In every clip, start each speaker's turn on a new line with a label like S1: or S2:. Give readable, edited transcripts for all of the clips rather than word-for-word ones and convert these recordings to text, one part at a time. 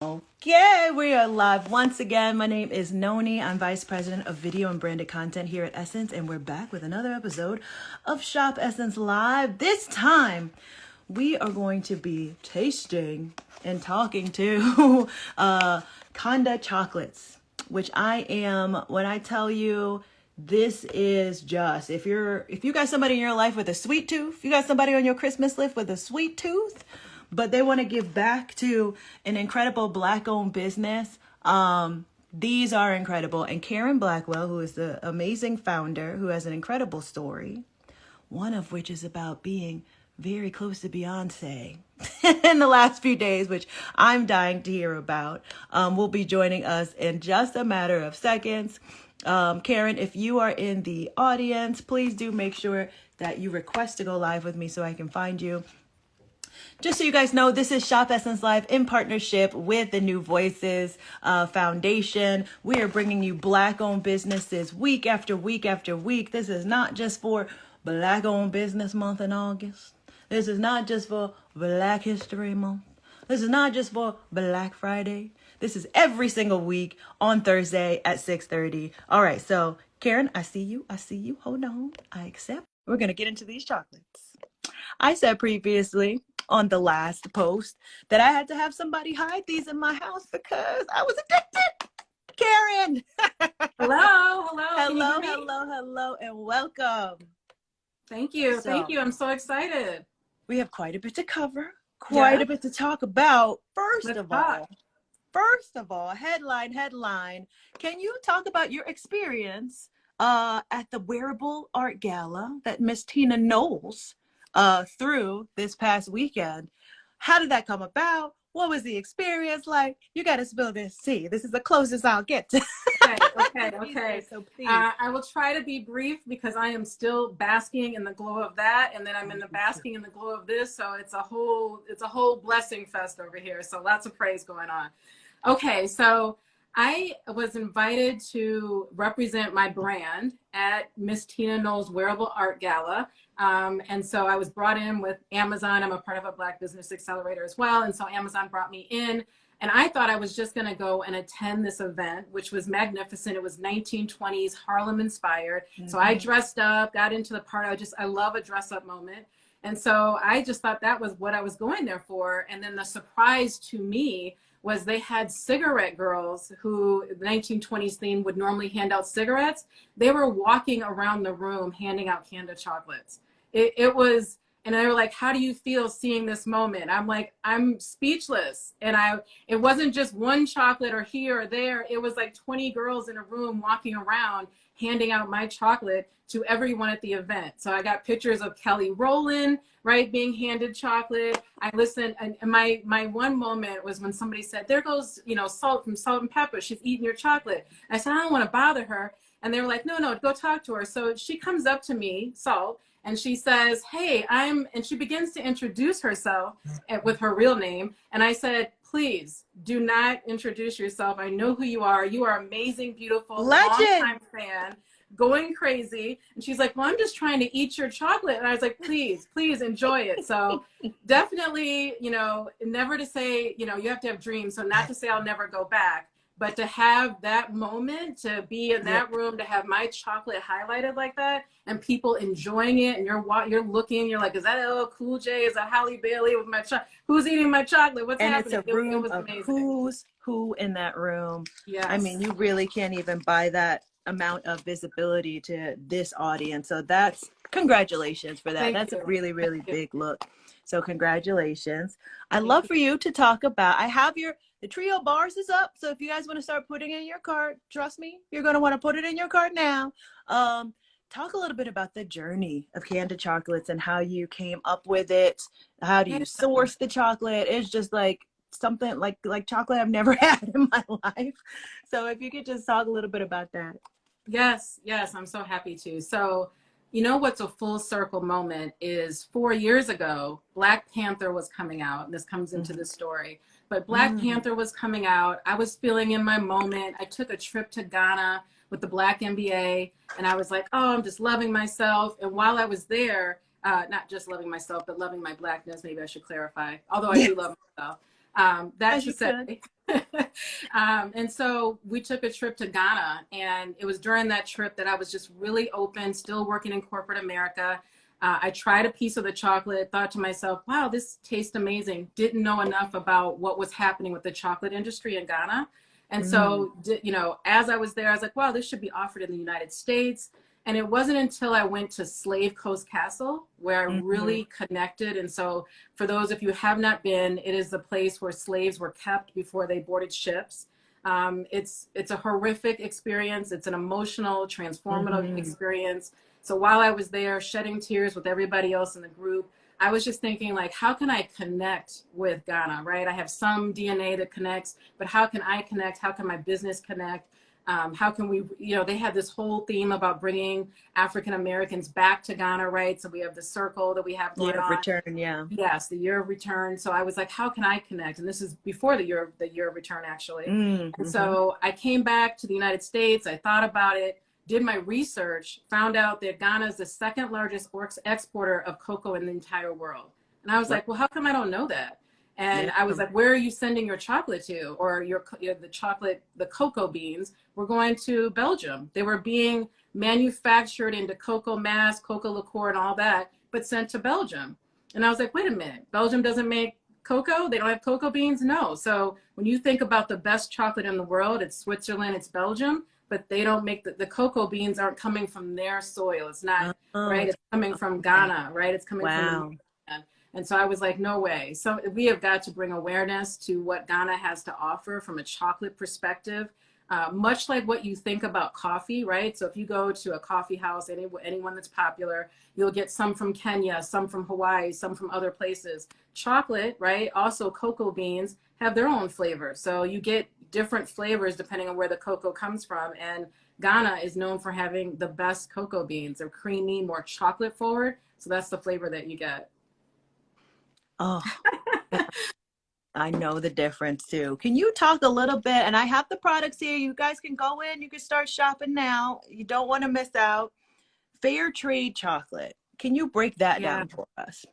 S1: Okay, we are live once again. My name is Noni. I'm Vice President of Video and Branded Content here at Essence, and we're back with another episode of Shop Essence Live. This time, we are going to be tasting and talking to Kanda Chocolates, which I am, when I tell you, this is just, if you got somebody in your life with a sweet tooth, if you got somebody on your Christmas list with a sweet tooth, but they want to give back to an incredible Black-owned business. These are incredible. And Karen Blackwell, who is the amazing founder, who has an incredible story, one of which is about being very close to Beyonce in the last few days, which I'm dying to hear about, will be joining us in just a matter of seconds. Karen, if you are in the audience, please do make sure that you request to go live with me so I can find you. Just so you guys know, this is Shop Essence Live in partnership with the New Voices Foundation. We are bringing you Black-owned businesses week after week after week. This is not just for Black-owned Business Month in August. This is not just for Black History Month. This is not just for Black Friday. This is every single week on Thursday at 6:30. All right, so Karen, I see you. Hold on. I accept. We're going to get into these chocolates. I said previously on the last post that I had to have somebody hide these in my house because I was addicted. Karen. Hello, and welcome.
S2: Thank you. I'm so excited.
S1: We have quite a bit to cover, quite a bit to talk about. First of all, headline. Can you talk about your experience at the Wearable Art Gala that Miss Tina Knowles through this past weekend? How did that come about? What was the experience like? You got to spill this tea. This is the closest I'll get to.
S2: Okay. So please. I will try to be brief because I am still basking in the glow of that, and then I'm in the basking in the glow of this. So it's a whole blessing fest over here. So lots of praise going on. Okay, so I was invited to represent my brand at Miss Tina Knowles Wearable Art Gala. And so I was brought in with Amazon. I'm a part of a Black Business Accelerator as well. And so Amazon brought me in, and I thought I was just going to go and attend this event, which was magnificent. It was 1920s Harlem inspired. Mm-hmm. So I dressed up, got into the part. I love a dress up moment. And so I just thought that was what I was going there for. And then the surprise to me was they had cigarette girls who, the 1920s theme, would normally hand out cigarettes. They were walking around the room handing out Kanda chocolates. It was, and they were like, how do you feel seeing this moment? I'm like, I'm speechless. And it wasn't just one chocolate or here or there. It was like 20 girls in a room walking around handing out my chocolate to everyone at the event. So I got pictures of Kelly Rowland, right, being handed chocolate. I listened, and my one moment was when somebody said, there goes, Salt from Salt and Pepper. She's eating your chocolate. I said, I don't want to bother her. And they were like, no, go talk to her. So she comes up to me, Salt, and she says, hey, and she begins to introduce herself with her real name. And I said, please do not introduce yourself. I know who you are. You are amazing, beautiful, longtime fan, going crazy. And she's like, well, I'm just trying to eat your chocolate. And I was like, please enjoy it. So definitely, never to say, you have to have dreams. So not to say I'll never go back, but to have that moment, to be in that room, to have my chocolate highlighted like that and people enjoying it, and you're looking, you're like, is that LL Cool J? Is that Halle Bailey with my chocolate? Who's eating my chocolate? What's happening?
S1: It's a room of amazing. Who's who in that room. Yes. I mean, you really can't even buy that amount of visibility to this audience. So that's, congratulations for that. That's a really, really big look. So congratulations. I'd love for you to talk about, I have the trio bars is up. So if you guys want to start putting in your cart, trust me, you're going to want to put it in your cart now. Talk a little bit about the journey of Kanda Chocolates and how you came up with it. How do you source the chocolate? It's just like something like chocolate I've never had in my life. So if you could just talk a little bit about that.
S2: Yes, I'm so happy to. So, what's a full circle moment is 4 years ago, Black Panther was coming out. And this comes into the story. But Black Panther was coming out. I was feeling in my moment. I took a trip to Ghana with the Black MBA, and I was like, oh, I'm just loving myself. And while I was there, not just loving myself, but loving my Blackness, maybe I should clarify, although I do love myself. That should say, And so we took a trip to Ghana, and it was during that trip that I was just really open, still working in corporate America. I tried a piece of the chocolate, thought to myself, wow, this tastes amazing. Didn't know enough about what was happening with the chocolate industry in Ghana. And so, you know, as I was there, I was like, wow, this should be offered in the United States. And it wasn't until I went to Slave Coast Castle where I really connected. And so for those, if you have not been, it is the place where slaves were kept before they boarded ships. It's a horrific experience. It's an emotional, transformative experience. So while I was there shedding tears with everybody else in the group, I was just thinking, like, how can I connect with Ghana, right? I have some DNA that connects, but how can I connect? How can my business connect? How can we, you know, they had this whole theme about bringing African Americans back to Ghana, right? So we have the circle that we have going on.
S1: Return, yeah.
S2: Yes, the year of return. So I was like, how can I connect? And this is before the year of return, actually. And so I came back to the United States. I thought about it, did my research, found out that Ghana is the second largest exporter of cocoa in the entire world. And I was like, well, how come I don't know that? And I was like, where are you sending your chocolate to? Or the chocolate, the cocoa beans were going to Belgium. They were being manufactured into cocoa mass, cocoa liqueur, and all that, but sent to Belgium. And I was like, wait a minute, Belgium doesn't make cocoa? They don't have cocoa beans? No. So when you think about the best chocolate in the world, it's Switzerland, it's Belgium, but they don't make the cocoa beans aren't coming from their soil. It's not, right? It's coming from Ghana, right? It's coming from and so I was like, no way. So we have got to bring awareness to what Ghana has to offer from a chocolate perspective, much like what you think about coffee, right? So if you go to a coffee house, anyone that's popular, you'll get some from Kenya, some from Hawaii, some from other places. Chocolate, right? Also cocoa beans have their own flavor. So you get different flavors depending on where the cocoa comes from. And Ghana is known for having the best cocoa beans. They're creamy, more chocolate forward. So that's the flavor that you get.
S1: Oh, I know the difference too. Can you talk a little bit? And I have the products here. You guys can go in. You can start shopping now. You don't want to miss out. Fair trade chocolate. Can you break that down for us?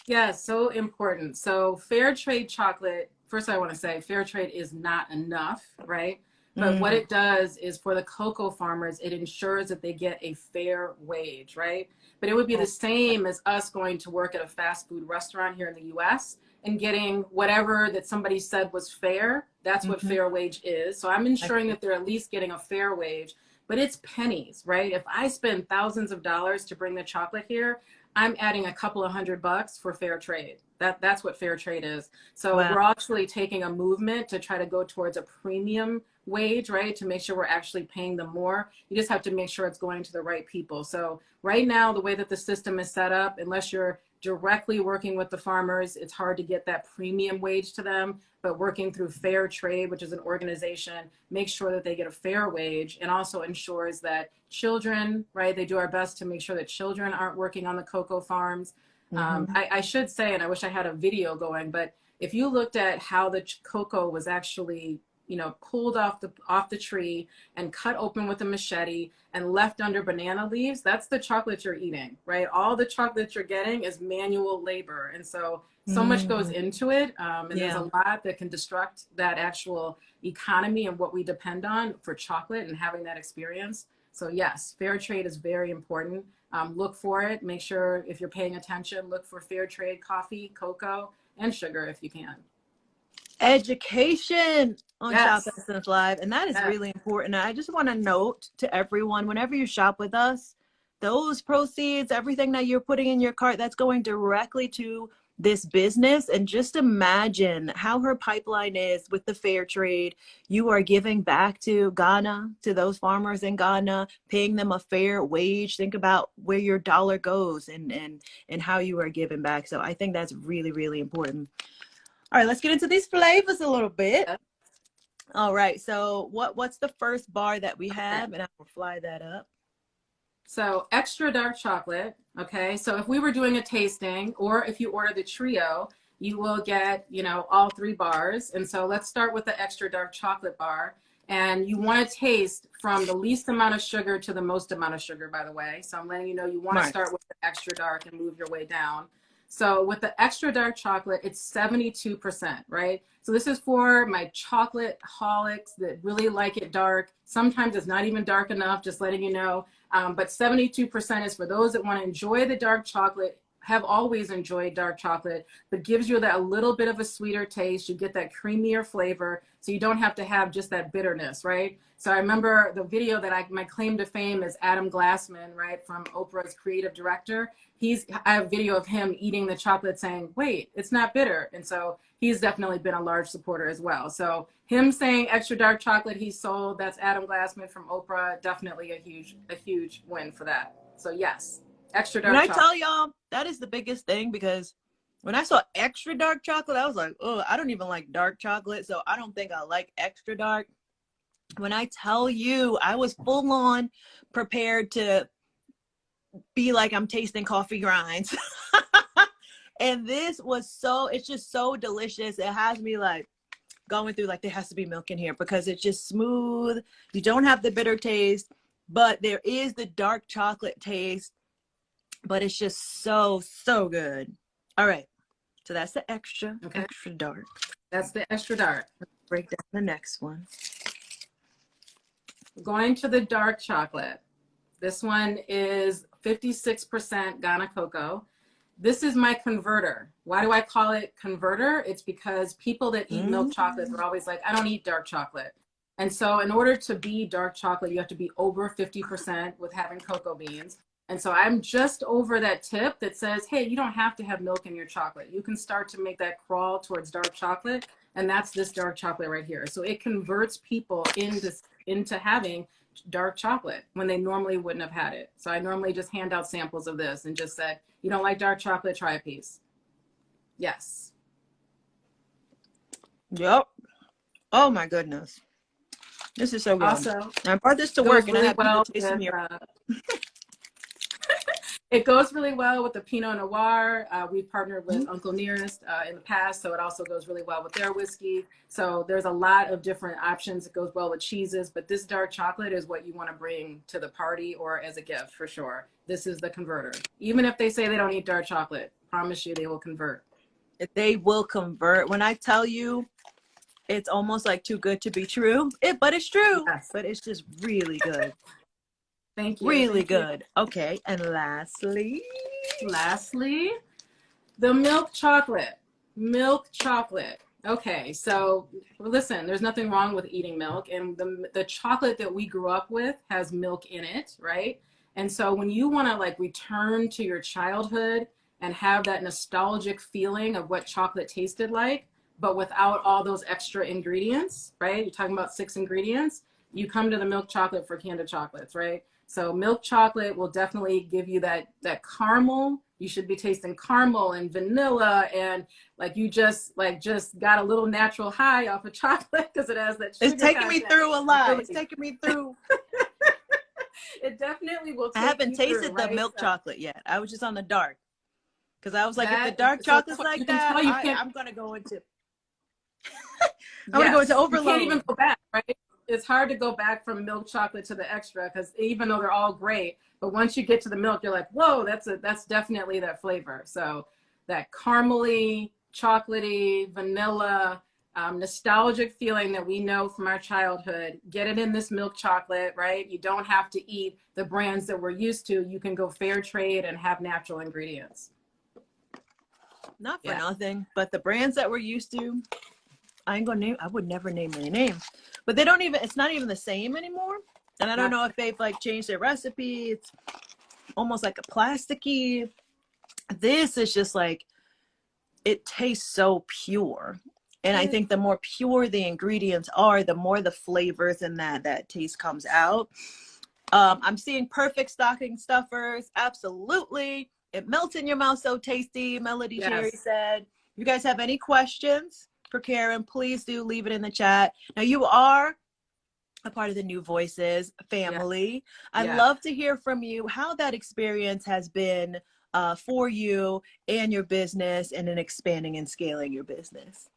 S2: Yeah, so important. So fair trade chocolate, first I want to say fair trade is not enough, right? But what it does is for the cocoa farmers, it ensures that they get a fair wage, right? But it would be the same as us going to work at a fast food restaurant here in the US and getting whatever that somebody said was fair. That's what fair wage is. So I'm ensuring that they're at least getting a fair wage, but it's pennies, right? If I spend thousands of dollars to bring the chocolate here, I'm adding a couple of $100 for fair trade. That's what fair trade is. So we're actually taking a movement to try to go towards a premium wage, right? To make sure we're actually paying them more. You just have to make sure it's going to the right people. So right now, the way that the system is set up, unless you're directly working with the farmers, it's hard to get that premium wage to them. But working through Fair Trade, which is an organization, makes sure that they get a fair wage and also ensures that children, right? They do our best to make sure that children aren't working on the cocoa farms. I should say, and I wish I had a video going, but if you looked at how the cocoa was actually, you know, pulled off the tree and cut open with a machete and left under banana leaves, that's the chocolate you're eating, right? All the chocolate you're getting is manual labor. And so much goes into it. And there's a lot that can destruct that actual economy and what we depend on for chocolate and having that experience. So yes, fair trade is very important. Look for it. Make sure if you're paying attention, look for fair trade coffee, cocoa, and sugar if you can.
S1: Education on Shop Essence Live. And that is really important. I just want to note to everyone, whenever you shop with us, those proceeds, everything that you're putting in your cart, that's going directly to this business. And just imagine how her pipeline is with the fair trade. You are giving back to Ghana, to those farmers in Ghana, paying them a fair wage. Think about where your dollar goes and how you are giving back. So I think that's really, really important. All right, let's get into these flavors a little bit. All right, so what's the first bar that we have? And I will fly that up.
S2: So extra dark chocolate, okay? So if we were doing a tasting, or if you order the trio, you will get, you know, all 3 bars. And so let's start with the extra dark chocolate bar. And you want to taste from the least amount of sugar to the most amount of sugar, by the way. So I'm letting you know you want to start with the extra dark and move your way down. So with the extra dark chocolate, it's 72%, right? So this is for my chocolate holics that really like it dark. Sometimes it's not even dark enough, just letting you know. But 72% is for those that want to enjoy the dark chocolate, have always enjoyed dark chocolate, but gives you that little bit of a sweeter taste. You get that creamier flavor, so you don't have to have just that bitterness, right? So I remember the video that my claim to fame is Adam Glassman, right, from Oprah's creative director. I have a video of him eating the chocolate saying, wait, it's not bitter. And so he's definitely been a large supporter as well. So him saying extra dark chocolate he sold, that's Adam Glassman from Oprah, definitely a huge win for that. So yes. Extra dark chocolate.
S1: When I tell y'all, that is the biggest thing, because when I saw extra dark chocolate, I was like, oh, I don't even like dark chocolate, so I don't think I like extra dark. When I tell you, I was full on prepared to be like I'm tasting coffee grinds. And this was it's just so delicious. It has me like going through, like, there has to be milk in here because it's just smooth. You don't have the bitter taste, but there is the dark chocolate taste. But it's just so good. All right, so that's the extra dark.
S2: That's the extra dark.
S1: Let's break down the next one.
S2: Going to the dark chocolate. This one is 56% Ghana cocoa. This is my converter. Why do I call it converter? It's because people that eat milk chocolate are always like, I don't eat dark chocolate. And so in order to be dark chocolate, you have to be over 50% with having cocoa beans. And so I'm just over that tip that says, hey, you don't have to have milk in your chocolate. You can start to make that crawl towards dark chocolate. And that's this dark chocolate right here. So it converts people into having dark chocolate when they normally wouldn't have had it. So I normally just hand out samples of this and just say, you don't like dark chocolate, try a piece. Yes.
S1: Yep. Oh my goodness. This is so good.
S2: Also,
S1: I brought this to work and I have people tasting me.
S2: It goes really well with the Pinot Noir. We've partnered with Uncle Nearest in the past, so it also goes really well with their whiskey. So there's a lot of different options. It goes well with cheeses, but this dark chocolate is what you want to bring to the party or as a gift for sure. This is the converter. Even if they say they don't eat dark chocolate, promise you they will convert.
S1: They will convert. When I tell you, it's almost like too good to be true. But it's true.
S2: Yes.
S1: But it's just really good.
S2: Thank you.
S1: Really good. Okay. And lastly,
S2: the milk chocolate. Milk chocolate. Okay. So listen, there's nothing wrong with eating milk. And the chocolate that we grew up with has milk in it, right? And so when you want to like return to your childhood and have that nostalgic feeling of what chocolate tasted like, but without all those extra ingredients, right? You're talking about 6 ingredients. You come to the milk chocolate for Kanda Chocolates, right? So milk chocolate will definitely give you that caramel. You should be tasting caramel and vanilla, and like you just got a little natural high off of chocolate because it has that sugar.
S1: It's taking me through a lot. It's taking me through.
S2: It definitely will.
S1: I haven't tasted the milk chocolate yet. I was just on the dark because I was like, if the dark chocolate's like that, I'm gonna go into. I'm gonna go into overload.
S2: You can't even go back, right? It's hard to go back from milk chocolate to the extra because even though they're all great, but once you get to the milk, you're like, whoa, that's definitely that flavor. So that caramely, chocolatey, vanilla, nostalgic feeling that we know from our childhood, get it in this milk chocolate, right? You don't have to eat the brands that we're used to. You can go fair trade and have natural ingredients.
S1: Not for nothing, but the brands that we're used to, I would never name any name, but it's not even the same anymore. And I don't know if they've like changed their recipe. It's almost like a plasticky. This is just like, it tastes so pure. And I think the more pure the ingredients are, the more the flavors and that taste comes out. I'm seeing perfect stocking stuffers. Absolutely. It melts in your mouth. So tasty. Melody Cherry said. You guys have any questions for Karen, please do leave it in the chat. Now, you are a part of the New Voices family. I'd love to hear from you how that experience has been for you and your business, and in expanding and scaling your business.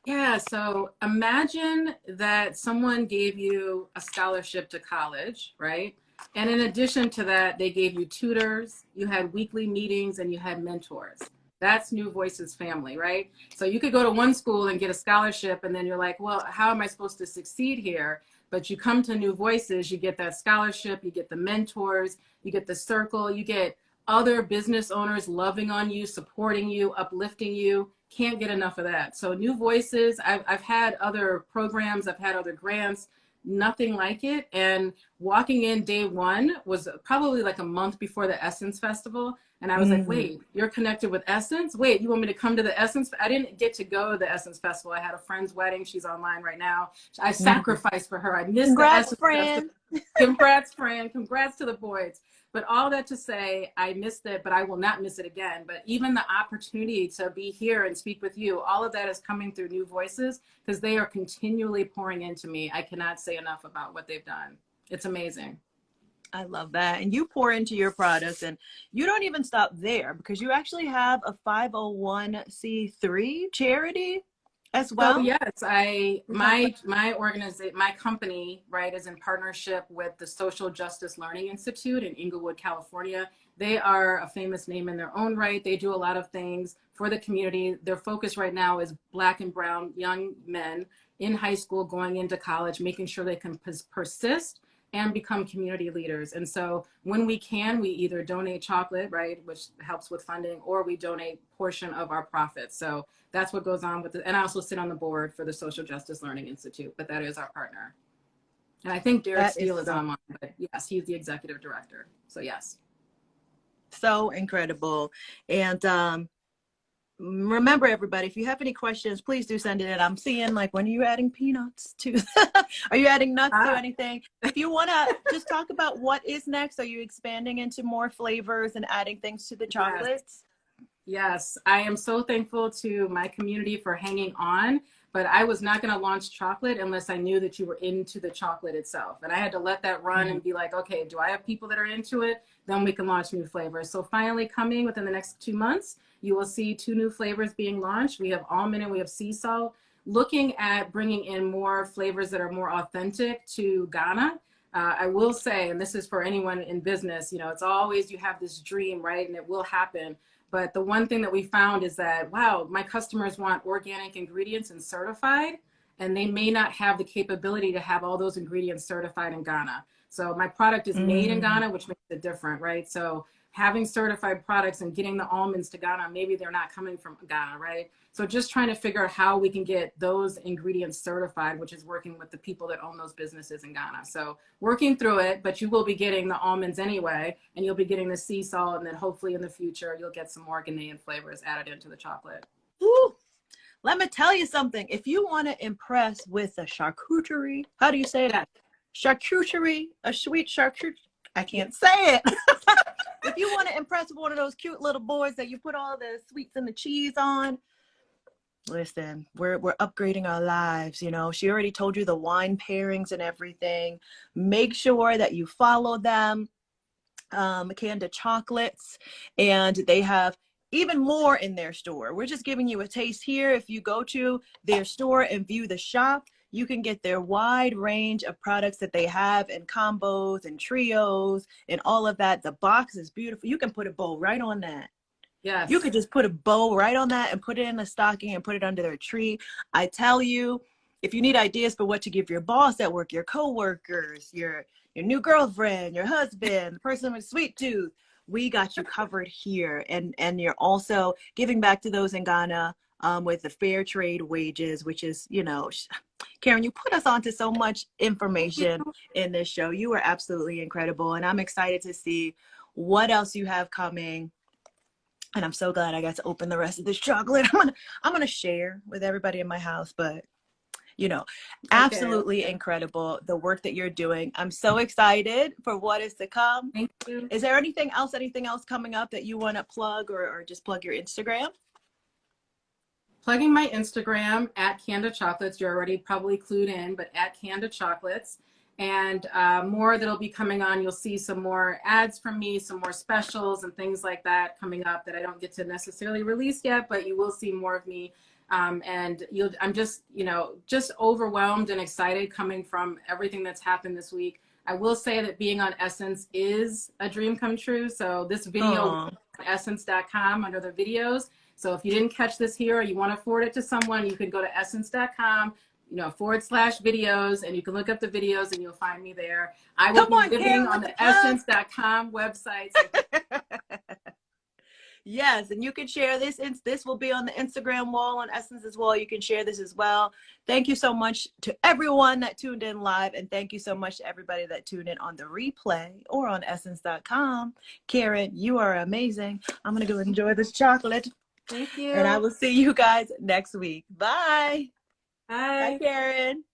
S2: Yeah, so imagine that someone gave you a scholarship to college, right? And in addition to that, they gave you tutors, you had weekly meetings, and you had mentors. That's New Voices family, right? So you could go to one school and get a scholarship, and then you're like, well, how am I supposed to succeed here? But you come to New Voices, you get that scholarship, you get the mentors, you get the circle, you get other business owners loving on you, supporting you, uplifting you. Can't get enough of that. So New Voices, I've had other programs, I've had other grants, nothing like it. And walking in day one was probably like a month before the Essence Festival. And I was like, wait, you're connected with Essence? Wait, you want me to come to the Essence? I didn't get to go to the Essence Festival. I had a friend's wedding. She's online right now. I sacrificed for her. I missed the Essence
S1: friend.
S2: Festival. Congrats, friend. Congrats to the boys. But all that to say, I missed it, but I will not miss it again. But even the opportunity to be here and speak with you, all of that is coming through New Voices because they are continually pouring into me. I cannot say enough about what they've done. It's amazing.
S1: I love that. And you pour into your products, and you don't even stop there because you actually have a 501c3 charity as well.
S2: So yes, my organization, my company, right, is in partnership with the Social Justice Learning Institute in Inglewood, California. They are a famous name in their own right. They do a lot of things for the community. Their focus right now is Black and brown young men in high school going into college, making sure they can persist and become community leaders. And so when we can, we either donate chocolate, right, which helps with funding, or we donate portion of our profits. So that's what goes on with it. And I also sit on the board for the Social Justice Learning Institute, but that is our partner. And I think Derek Steele is online, but yes, he's the executive director. So yes.
S1: So incredible. And remember, everybody, if you have any questions, please do send it in. I'm seeing, like, when are you adding peanuts to? Are you adding nuts to anything? If you want to just talk about what is next, are you expanding into more flavors and adding things to the chocolates?
S2: Yes, I am so thankful to my community for hanging on, but I was not going to launch chocolate unless I knew that you were into the chocolate itself. And I had to let that run and be like, okay, do I have people that are into it? Then we can launch new flavors. So finally coming within the next 2 months, you will see 2 new flavors being launched. We have almond and we have sea salt, looking at bringing in more flavors that are more authentic to Ghana. I will say, and this is for anyone in business, you know, it's always, you have this dream, right? And it will happen. But the one thing that we found is that, wow, my customers want organic ingredients and certified, and they may not have the capability to have all those ingredients certified in Ghana. So my product is made in Ghana, which makes it different, right? So having certified products and getting the almonds to Ghana, maybe they're not coming from Ghana, right? So just trying to figure out how we can get those ingredients certified, which is working with the people that own those businesses in Ghana. So working through it, but you will be getting the almonds anyway, and you'll be getting the sea salt, and then hopefully in the future, you'll get some more Ghanaian flavors added into the chocolate.
S1: Woo. Let me tell you something. If you want to impress with a charcuterie, how do you say that? Charcuterie, a sweet charcuterie. I can't say it. If you want to impress with one of those cute little boys that you put all the sweets and the cheese on, listen, we're upgrading our lives. You know, she already told you the wine pairings and everything. Make sure that you follow them, Kanda Chocolates, and they have even more in their store. We're just giving you a taste here. If you go to their store and view the shop, you can get their wide range of products that they have in combos and trios and all of that. The box is beautiful. You can put a bow right on that.
S2: Yes.
S1: You could just put a bow right on that and put it in a stocking and put it under their tree. I tell you, if you need ideas for what to give your boss at work, your coworkers, your new girlfriend, your husband, the person with a sweet tooth, we got you covered here. And you're also giving back to those in Ghana with the fair trade wages, which is, you know, Karen, you put us onto so much information in this show. You are absolutely incredible. And I'm excited to see what else you have coming. And I'm so glad I got to open the rest of this chocolate. I'm gonna share with everybody in my house, but you know, absolutely incredible, the work that you're doing. I'm so excited for what is to come.
S2: Thank you.
S1: Is there anything else coming up that you want to plug, or just plug your Instagram?
S2: Plugging my Instagram at Kanda Chocolates. You're already probably clued in, but at Kanda Chocolates. And more that'll be coming on. You'll see some more ads from me, some more specials and things like that coming up that I don't get to necessarily release yet, but you will see more of me. And I'm just, you know, just overwhelmed and excited coming from everything that's happened this week. I will say that being on Essence is a dream come true. So this video, essence.com under the videos, So if you didn't catch this here or you want to forward it to someone, you can go to essence.com, /videos, and you can look up the videos and you'll find me there. I will be living on the essence.com website. So
S1: yes, and you can share this. This will be on the Instagram wall on Essence as well. You can share this as well. Thank you so much to everyone that tuned in live, and thank you so much to everybody that tuned in on the replay or on essence.com. Karen, you are amazing. I'm going to go enjoy this chocolate.
S2: Thank you.
S1: And I will see you guys next week. Bye.
S2: Bye.
S1: Bye, Karen.